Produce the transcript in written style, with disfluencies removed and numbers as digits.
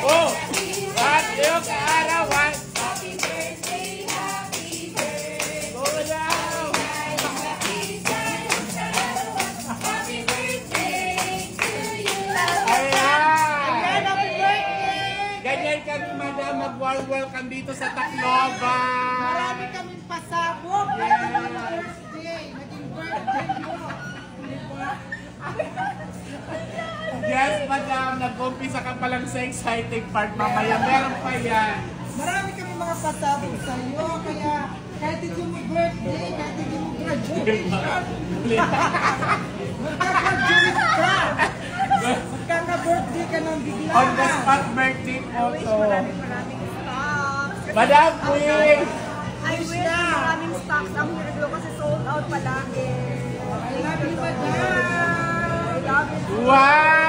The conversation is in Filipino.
Oh! At yung kaarawan! Happy birthday, happy birthday. Go now! Happy birthday to you. Ayan! Happy birthday. Ganyan kami, madam, mag-welcome dito sa Tacloban. Marami kaming pasabog. Yes. Naging birthday mo. Yes, madam, nag-umpisa ka pa lang sa exciting part. Mamaya, meron pa yan. Marami kami mga pasabog sa iyo, kaya kahit hindi mo birthday, kahit hindi mo graduation, magkaka-graduate ka! Magkaka-birthday ka ng bigla. On the spot birthday photo. Maraming stocks. Madam, Queen! I wish maraming stocks ang Hirgo kasi sold out palagi. I love you, madam! I love you. Wow!